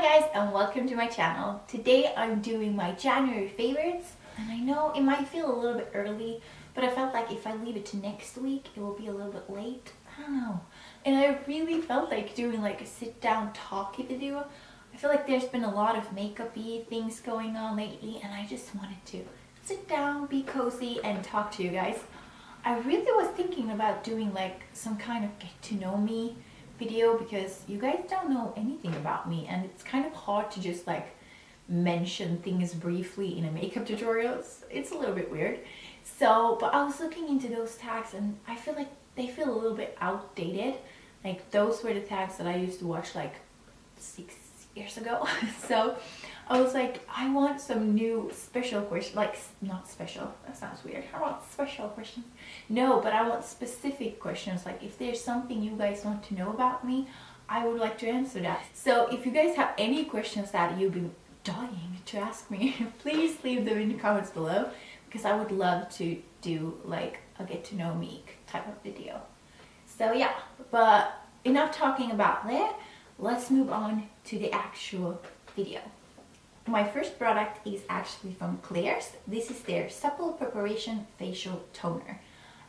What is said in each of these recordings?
Hi guys and welcome to my channel. Today I'm doing my January favorites and I know it might feel a little bit early, but I felt like if I leave it to next week it will be a little bit late. I don't know. And I really felt like doing like a sit down talky video. I feel like there's been a lot of makeup-y things going on lately and I just wanted to sit down, be cozy and talk to you guys. I really was thinking about doing like some kind of get to know me video because you guys don't know anything about me and it's kind of hard to just like mention things briefly in a makeup tutorial. It's a little bit weird. So, but I was looking into those tags and I feel like they feel a little bit outdated. Like those were the tags that I used to watch like 6 years ago. So I was like, I want some new special questions, like not special, that sounds weird. I want special questions. No, but I want specific questions. Like if there's something you guys want to know about me, I would like to answer that. So if you guys have any questions that you've been dying to ask me, please leave them in the comments below because I would love to do like a get to know me type of video. So yeah, but enough talking about that. Let's move on to the actual video. My first product is actually from Klairs. This is their Supple Preparation Facial Toner.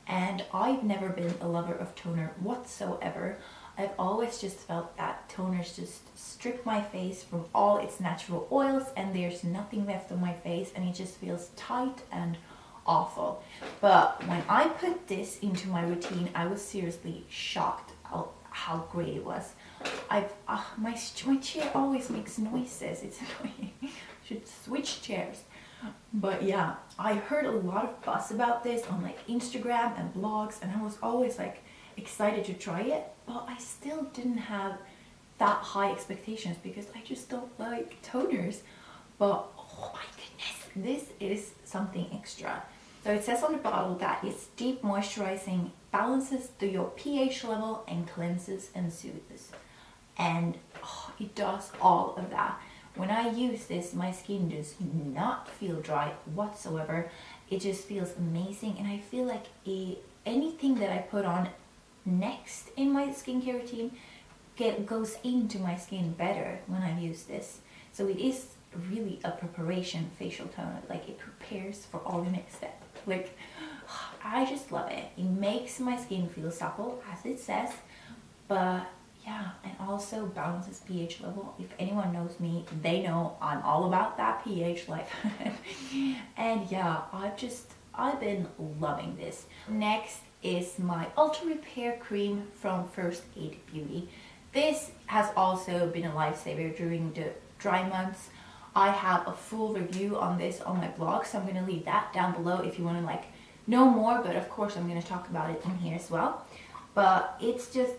And I've never been a lover of toner whatsoever. I've always just felt that toners just strip my face from all its natural oils and there's nothing left on my face and it just feels tight and awful. But when I put this into my routine, I was seriously shocked how great it was. My chair always makes noises. It's annoying. Should switch chairs. But yeah, I heard a lot of buzz about this on like Instagram and blogs, and I was always like excited to try it. But I still didn't have that high expectations because I just don't like toners. But oh my goodness, this is something extra. So it says on the bottle that it's deep moisturizing, balances to your pH level, and cleanses and soothes. And oh, it does all of that. When I use this, my skin does not feel dry whatsoever. It just feels amazing, and I feel like anything that I put on next in my skincare routine goes into my skin better when I use this. So it is really a preparation facial toner. Like it prepares for all the next step. Like I just love it. It makes my skin feel supple, as it says, but yeah, and also balances pH level. If anyone knows me, they know I'm all about that pH life. And yeah, I've been loving this. Next is my Ultra Repair Cream from First Aid Beauty. This has also been a lifesaver during the dry months. I have a full review on this on my blog, so I'm going to leave that down below if you want to like know more, but of course I'm going to talk about it in here as well. But it's just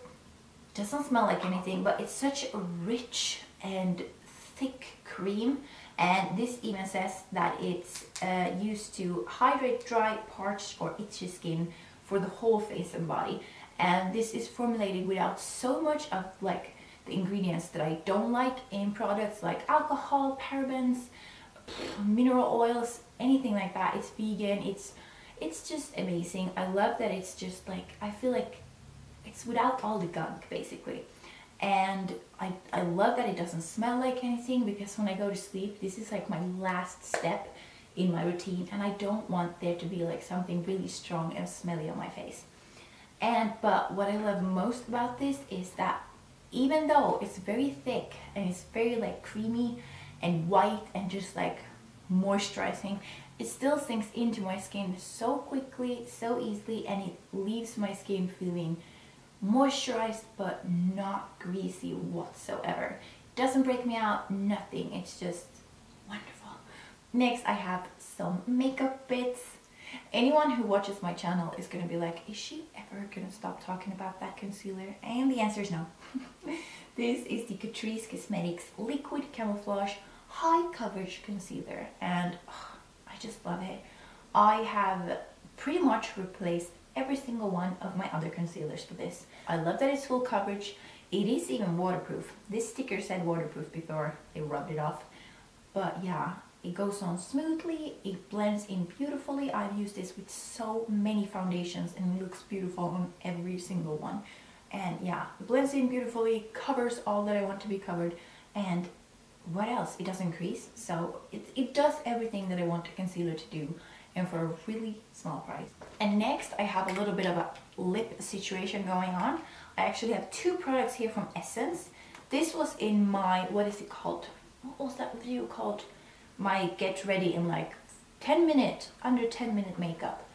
doesn't smell like anything, but it's such a rich and thick cream, and this even says that it's used to hydrate dry, parched or itchy skin for the whole face and body. And this is formulated without so much of like the ingredients that I don't like in products like alcohol, parabens, mineral oils, anything like that. It's vegan. It's just amazing. I love that it's just like, I feel like it's without all the gunk basically. And I love that it doesn't smell like anything because when I go to sleep, this is like my last step in my routine and I don't want there to be like something really strong and smelly on my face. But what I love most about this is that even though it's very thick and it's very like creamy and white and just like moisturizing, it still sinks into my skin so quickly, so easily, and it leaves my skin feeling moisturized but not greasy whatsoever. It doesn't break me out, nothing. It's just wonderful. Next I have some makeup bits. Anyone who watches my channel is going to be like, is she ever going to stop talking about that concealer? And the answer is no. This is the Catrice Cosmetics Liquid Camouflage High Coverage Concealer, and oh, I just love it. I have pretty much replaced every single one of my other concealers for this. I love that it's full coverage. It is even waterproof. This sticker said waterproof before they rubbed it off. But yeah, it goes on smoothly, it blends in beautifully. I've used this with so many foundations and it looks beautiful on every single one. And yeah, it blends in beautifully, covers all that I want to be covered, and what else? It doesn't crease, so it does everything that I want a concealer to do, and for a really small price. And next I have a little bit of a lip situation going on. I actually have two products here from Essence. This was in my, what is it called? What was that video called? My get ready in like 10 minute, under 10 minute makeup.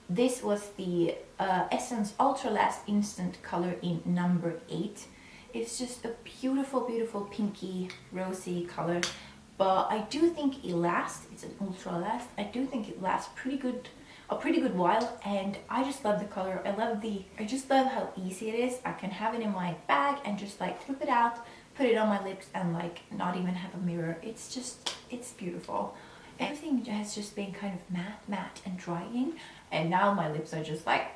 This was the Essence Ultra Last Instant Color in number 8. It's just a beautiful, beautiful pinky, rosy color. But I do think it lasts. It's an ultra last. I do think it lasts a pretty good while, and I just love the color. I just love how easy it is. I can have it in my bag and just like flip it out, put it on my lips, and like not even have a mirror. It's beautiful. Everything has just been kind of matte and drying, and now my lips are just like,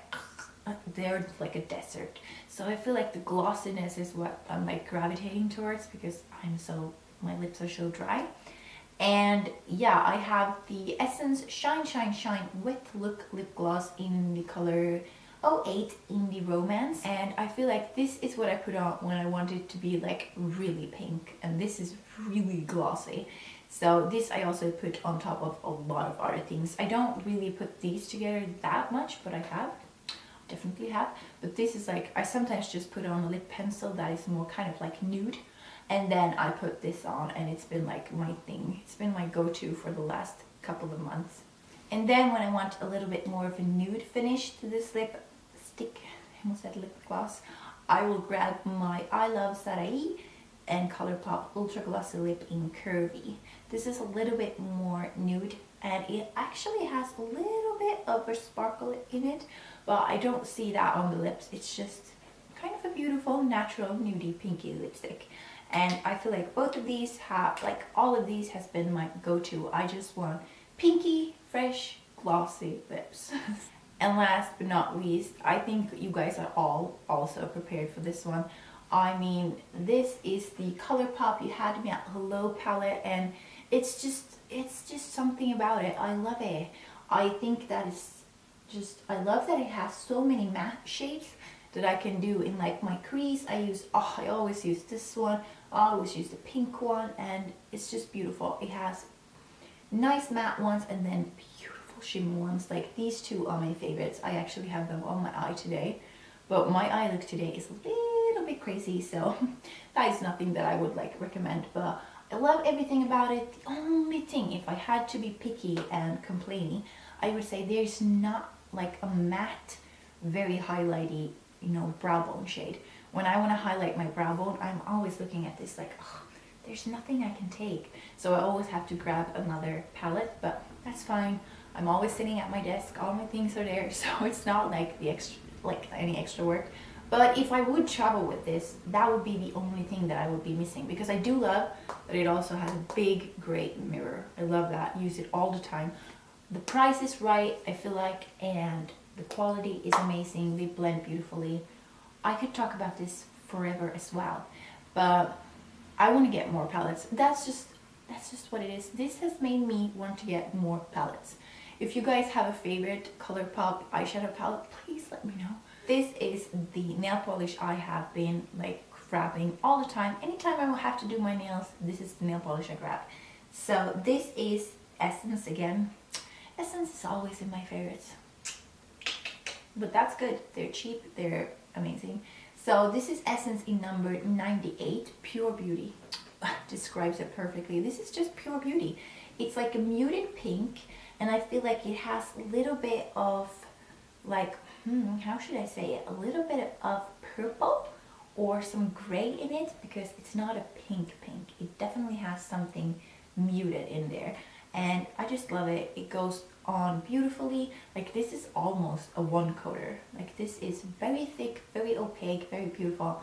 they're like a desert. So I feel like the glossiness is what I'm like gravitating towards, because my lips are so dry. And yeah, I have the Essence Shine Shine Shine Wet Look Lip Gloss in the color 08 Indie Romance. And I feel like this is what I put on when I want it to be like really pink, and this is really glossy. So this I also put on top of a lot of other things. I don't really put these together that much, but I have. Definitely have. But this is like, I sometimes just put on a lip pencil that is more kind of like nude, and then I put this on, and it's been like my thing. It's been my go-to for the last couple of months. And then when I want a little bit more of a nude finish to this lipstick, I almost said lip gloss, I will grab my I Love Sarai and Colourpop Ultra Glossy Lip in Curvii. This is a little bit more nude, and it actually has a little bit of a sparkle in it, but I don't see that on the lips. It's just kind of a beautiful, natural, nudie, pinky lipstick. And I feel like both of these have, like all of these has been my go-to. I just want pinky, fresh, glossy lips. And last but not least, I think you guys are all also prepared for this one. I mean, this is the Colourpop You Had Me at Hello palette, and it's just something about it. I love it. I think that is just, I love that it has so many matte shades that I can do in like my crease. I always use this one. I always use the pink one, and it's just beautiful. It has nice matte ones and then beautiful shimmer ones. Like these two are my favorites. I actually have them on my eye today, but my eye look today is a little bit crazy, so that is nothing that I would like recommend, but I love everything about it. The only thing, if I had to be picky and complaining, I would say there's not like a matte, very highlighty, you know, brow bone shade. When I want to highlight my brow bone, I'm always looking at this like, oh, there's nothing I can take. So I always have to grab another palette, but that's fine. I'm always sitting at my desk, all my things are there, so it's not like any extra work. But if I would travel with this, that would be the only thing that I would be missing, because I do love that it also has a big, great mirror. I love that. Use it all the time. The price is right, I feel like, and the quality is amazing. They blend beautifully. I could talk about this forever as well, but I want to get more palettes. That's just what it is. This has made me want to get more palettes. If you guys have a favorite Colourpop eyeshadow palette, please let me know. This is the nail polish I have been like grabbing all the time. Anytime I will have to do my nails, this is the nail polish I grab. So this is Essence again. Essence is always in my favorites, but that's good. They're cheap, they're amazing. So this is Essence in number 98, Pure Beauty. Describes it perfectly. This is just pure beauty. It's like a muted pink, and I feel like it has a little bit of like, how should I say it? A little bit of purple or some gray in it, because it's not a pink. It definitely has something muted in there, and I just love it. It goes on beautifully. Like this is almost a one coater. Like this is very thick, very opaque, very beautiful.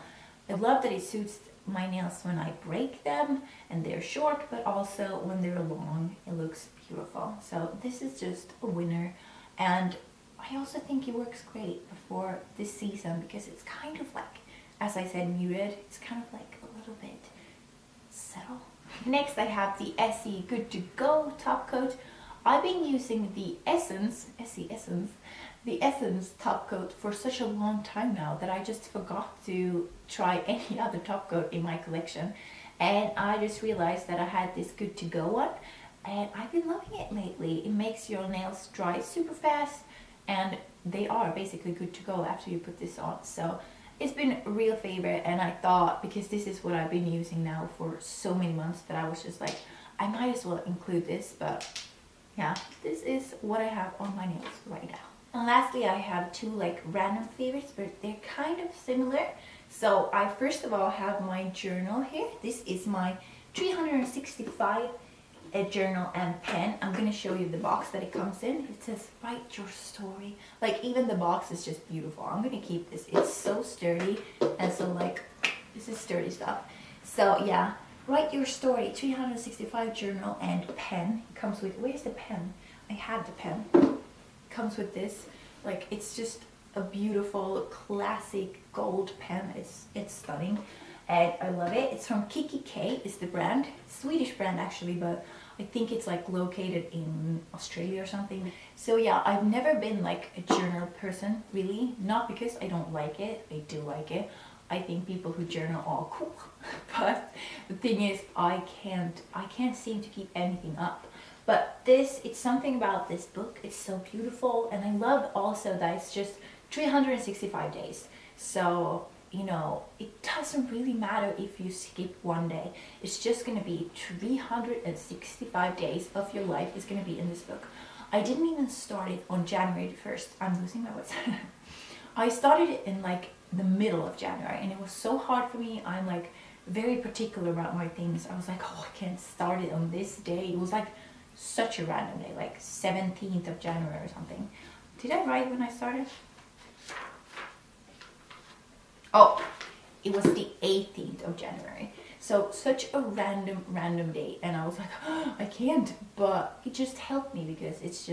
I love that it suits my nails when I break them and they're short, but also when they're long, it looks beautiful. So this is just a winner, and I also think it works great for this season, because it's kind of like, as I said, muted. It's kind of like a little bit subtle. Next I have the Essie Good to Go top coat. I've been using the Essence top coat for such a long time now that I just forgot to try any other top coat in my collection. and I just realized that I had this good to go one, and I've been loving it lately. It makes your nails dry super fast, and they are basically good to go after you put this on. So it's been a real favorite, and I thought, because this is what I've been using now for so many months, that I was just like, I might as well include this. But yeah, this is what I have on my nails right now. And lastly, I have two like random favorites, but they're kind of similar. So I first of all have my journal here. This is my 365 journal and pen. I'm gonna show you the box that it comes in. It says write your story. Like, even the box is just beautiful. I'm gonna keep this. It's so sturdy, and so like, this is sturdy stuff. So yeah, write your story, 365 journal and pen. It comes with, where's the pen? I had the pen. It comes with this. Like, it's just a beautiful classic gold pen. It's stunning, and I love it. It's from Kikki.K is the brand. Swedish brand actually, but I think it's like located in Australia or something. So yeah, I've never been like a journal person, really. Not because I don't like it, I do like it. I think people who journal are cool. But the thing is, I can't seem to keep anything up. But this, it's something about this book. It's so beautiful, and I love also that it's just 365 days. So, you know, it doesn't really matter if you skip one day. It's just going to be 365 days of your life is going to be in this book. I didn't even start it on January 1st. I'm losing my words. I started it in like the middle of January, and it was so hard for me. I'm like very particular about my things. I was like, oh, I can't start it on this day. It was like such a random day, like 17th of January or something. Did I write when I started? Oh, it was the 18th of January. So such a random date, and I was like, oh, I can't. But it just helped me because it's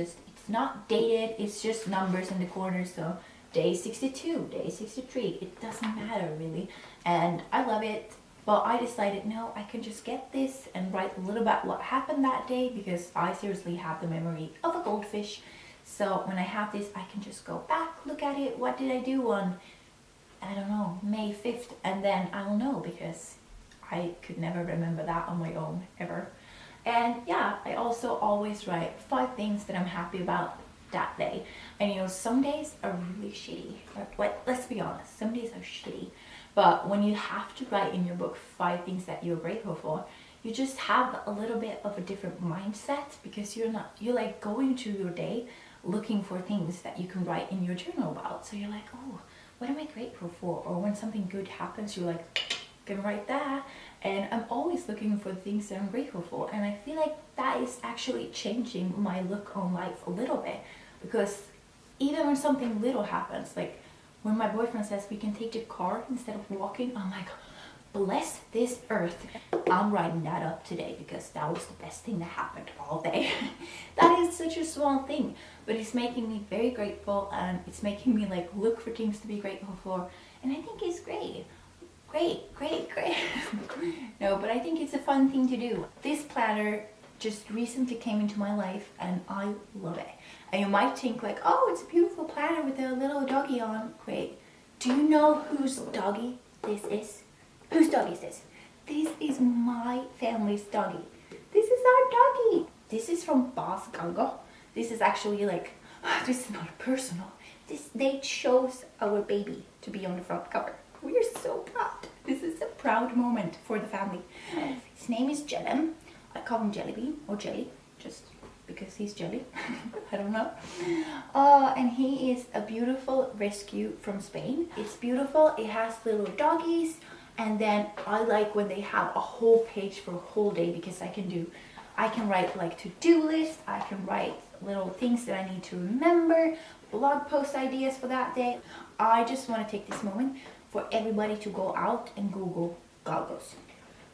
not dated. It's just numbers in the corner. So day 62, day 63, it doesn't matter really. And I love it. But I decided, no, I can just get this and write a little about what happened that day, because I seriously have the memory of a goldfish. So when I have this, I can just go back, look at it. What did I do on, I don't know, May 5th? And then I'll know, because I could never remember that on my own, ever. And yeah, I also always write 5 things that I'm happy about that day. And you know, some days are really shitty. Let's be honest, some days are shitty. But when you have to write in your book 5 things that you're grateful for, you just have a little bit of a different mindset, because you're like going through your day looking for things that you can write in your journal about. So you're like, oh, what am I grateful for? Or when something good happens, you're like, can write that. And I'm always looking for things that I'm grateful for. And I feel like that is actually changing my look on life a little bit, because even when something little happens, like when my boyfriend says we can take the car instead of walking, I'm like, bless this earth. I'm writing that up today, because that was the best thing that happened all day. That is such a small thing, but it's making me very grateful, and it's making me like look for things to be grateful for. And I think it's great. Great. No, but I think it's a fun thing to do. This planner just recently came into my life, and I love it. And you might think like, oh, it's a beautiful planner with a little doggy on. Great. Do you know whose doggy this is? Whose doggy is this? This is my family's doggy. This is our doggy. This is from Baasgalgo. This is actually like, this is not personal. They chose our baby to be on the front cover. We are so proud. This is a proud moment for the family. His name is Jellybean. I call him Jellybean or Jelly, just because he's jelly. I don't know. And he is a beautiful rescue from Spain. It's beautiful. It has little doggies, and then I like when they have a whole page for a whole day, because I can write like to-do lists. I can write little things that I need to remember, blog post ideas for that day. I just want to take this moment for everybody to go out and Google galgos.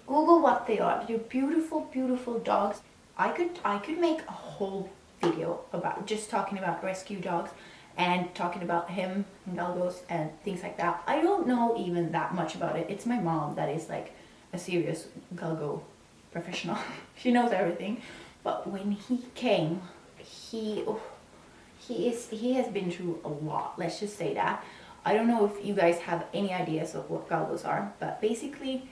Google what they are. They're beautiful dogs. I could make a whole video about just talking about rescue dogs and talking about him and galgos and things like that. I don't know even that much about it. It's my mom that is like a serious galgo professional. She knows everything. But when he came, he has been through a lot. Let's just say that. I don't know if you guys have any ideas of what galgos are, but basically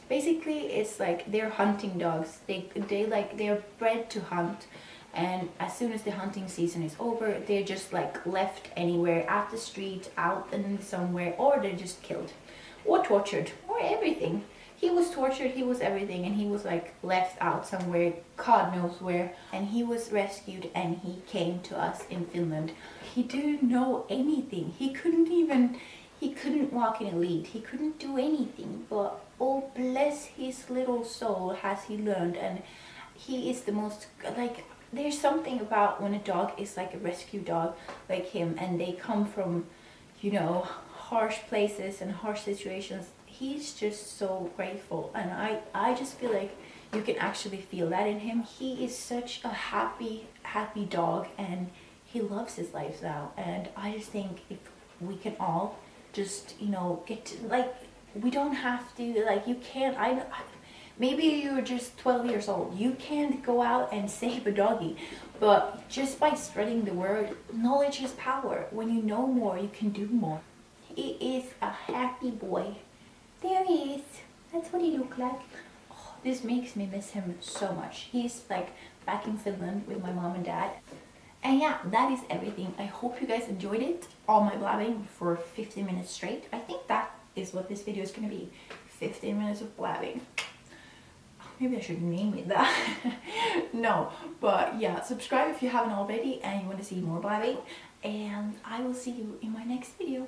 Basically, it's like they're hunting dogs. They're bred to hunt, and as soon as the hunting season is over, they're just like left anywhere at the street, out in somewhere, or they're just killed or tortured or everything. He was tortured, he was everything, and he was like left out somewhere, God knows where, and he was rescued and he came to us in Finland. He didn't know anything. He couldn't walk in a lead. He couldn't do anything, but oh bless his little soul, has he learned. And he is the most, like, there's something about when a dog is like a rescue dog like him, and they come from, you know, harsh places and harsh situations. He's just so grateful, and I just feel like you can actually feel that in him. He is such a happy dog, and he loves his life now. And I just think if we can all just, you know, get to, like, we don't have to, like, you can't, maybe you're just 12 years old, you can't go out and save a doggy, but just by spreading the word, knowledge is power. When you know more, you can do more. He is a happy boy. There he is. That's what he looked like. Oh, this makes me miss him so much. He's like back in Finland with my mom and dad. And yeah, that is everything. I hope you guys enjoyed it. All my blabbing for 15 minutes straight. I think that is what this video is going to be. 15 minutes of blabbing. Maybe I should name it that. No, but yeah, subscribe if you haven't already and you want to see more blabbing. And I will see you in my next video.